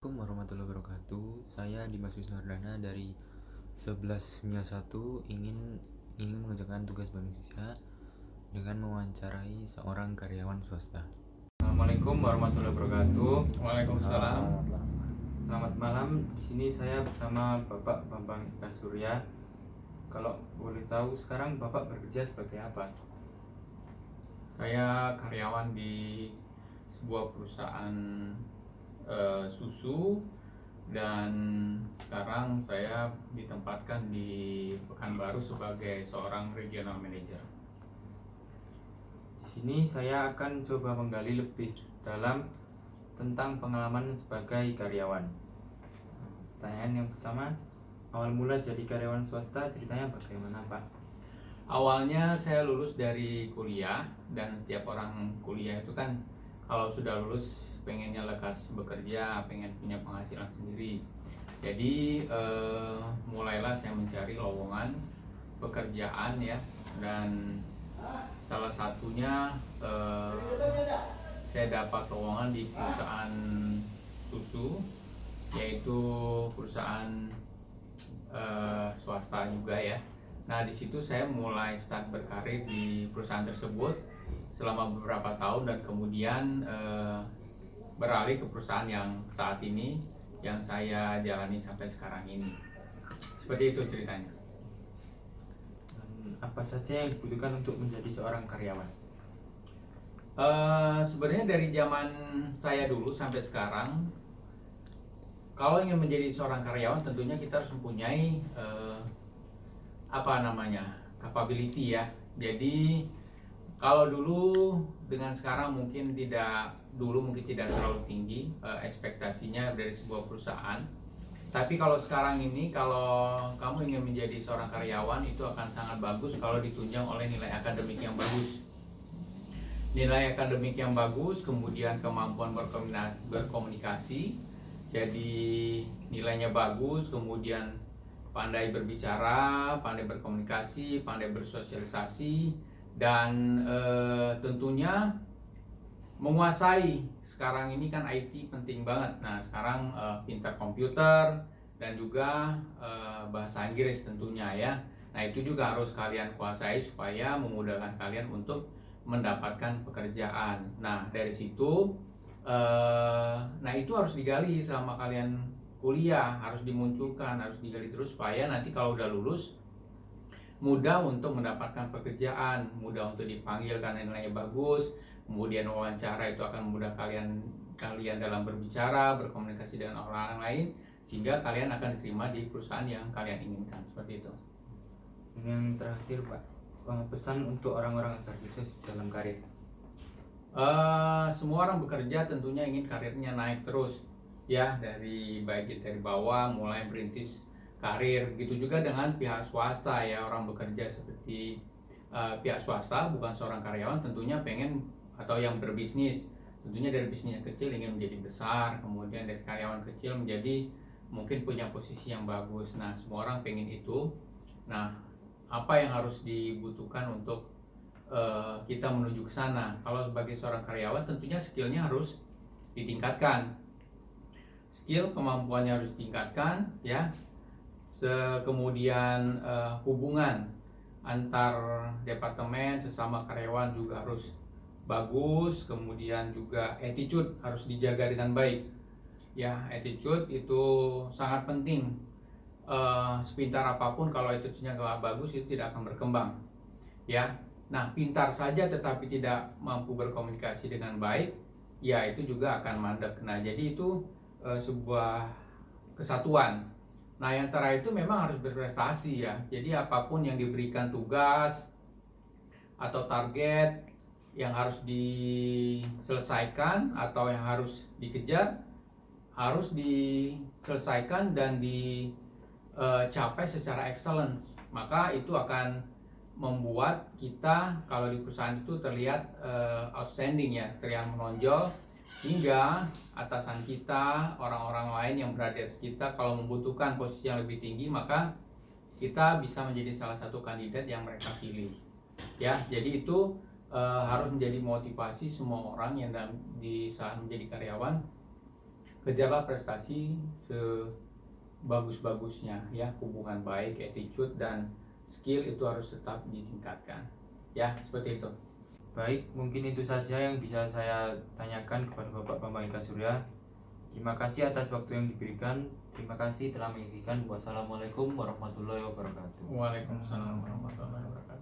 Assalamualaikum warahmatullahi wabarakatuh. Saya Dimas Wisnurdana dari 11 ingin mengerjakan tugas Bank Indonesia dengan mewawancarai seorang karyawan swasta. Assalamualaikum warahmatullahi wabarakatuh. Waalaikumsalam. Selamat malam. Di sini saya bersama Bapak Bambang Eka Surya. Kalau boleh tahu sekarang Bapak bekerja sebagai apa? Saya karyawan di sebuah perusahaan susu dan sekarang saya ditempatkan di Pekanbaru sebagai seorang regional manager. Di sini saya akan coba menggali lebih dalam tentang pengalaman sebagai karyawan. Pertanyaan yang pertama, awal mula jadi karyawan swasta ceritanya bagaimana, Pak? Awalnya saya lulus dari kuliah, dan setiap orang kuliah itu kan kalau sudah lulus pengennya lekas bekerja, pengen punya penghasilan sendiri. Jadi mulailah saya mencari lowongan pekerjaan ya, dan salah satunya saya dapat lowongan di perusahaan susu, yaitu perusahaan swasta juga ya. Nah, di situ saya mulai start berkarir di perusahaan tersebut selama beberapa tahun, dan kemudian beralih ke perusahaan yang saat ini yang saya jalani sampai sekarang ini. Seperti itu ceritanya. Dan apa saja yang dibutuhkan untuk menjadi seorang karyawan? Sebenarnya dari zaman saya dulu sampai sekarang, kalau ingin menjadi seorang karyawan tentunya kita harus mempunyai capability ya. Jadi kalau dulu dengan sekarang mungkin tidak terlalu tinggi ekspektasinya dari sebuah perusahaan. Tapi kalau sekarang ini, kalau kamu ingin menjadi seorang karyawan, itu akan sangat bagus kalau ditunjang oleh nilai akademik yang bagus. Nilai akademik yang bagus, kemudian kemampuan berkomunikasi. Jadi nilainya bagus, kemudian pandai berbicara, pandai berkomunikasi, pandai bersosialisasi, dan tentunya menguasai. Sekarang ini kan IT penting banget. Nah, sekarang pintar komputer dan juga bahasa Inggris tentunya ya. Nah, itu juga harus kalian kuasai supaya memudahkan kalian untuk mendapatkan pekerjaan. Nah, dari situ itu harus digali selama kalian kuliah, harus dimunculkan, harus digali terus supaya nanti kalau udah lulus mudah untuk mendapatkan pekerjaan, mudah untuk dipanggil karena nilainya bagus. Kemudian wawancara itu akan memudahkan kalian dalam berbicara, berkomunikasi dengan orang lain, sehingga kalian akan diterima di perusahaan yang kalian inginkan. Seperti itu. Yang terakhir, Pak, pesan untuk orang-orang agar sukses dalam karir. Semua orang bekerja tentunya ingin karirnya naik terus ya, baik dari bawah mulai merintis karir. Begitu juga dengan pihak swasta ya, orang bekerja seperti pihak swasta, bukan seorang karyawan, tentunya pengen, atau yang berbisnis, tentunya dari bisnis yang kecil ingin menjadi besar, kemudian dari karyawan kecil menjadi mungkin punya posisi yang bagus. Nah, semua orang pengen itu. Nah, apa yang harus dibutuhkan untuk kita menuju ke sana? Kalau sebagai seorang karyawan tentunya skillnya harus ditingkatkan, skill kemampuannya harus ditingkatkan ya. Kemudian hubungan antar departemen sesama karyawan juga harus bagus. Kemudian juga attitude harus dijaga dengan baik ya. Attitude itu sangat penting. Sepintar apapun kalau attitude-nya gak bagus, itu tidak akan berkembang ya. Nah, pintar saja tetapi tidak mampu berkomunikasi dengan baik, ya itu juga akan mandek. Nah, jadi itu sebuah kesatuan. Nah, yang terakhir itu memang harus berprestasi ya. Jadi apapun yang diberikan tugas atau target yang harus diselesaikan atau yang harus dikejar, harus diselesaikan dan dicapai secara excellence. Maka itu akan membuat kita kalau di perusahaan itu terlihat outstanding ya, terlihat menonjol, sehingga atasan kita, orang-orang lain yang berada di atas kita, kalau membutuhkan posisi yang lebih tinggi, maka kita bisa menjadi salah satu kandidat yang mereka pilih ya. Jadi itu harus menjadi motivasi semua orang yang di saat menjadi karyawan kejarlah prestasi sebagus-bagusnya ya, hubungan baik, attitude dan skill itu harus tetap ditingkatkan ya, seperti itu. Baik, mungkin itu saja yang bisa saya tanyakan kepada Bapak Bambang Eka Surya. Terima kasih atas waktu yang diberikan. Terima kasih telah menyaksikan. Wassalamualaikum warahmatullahi wabarakatuh. Waalaikumsalam warahmatullahi wabarakatuh.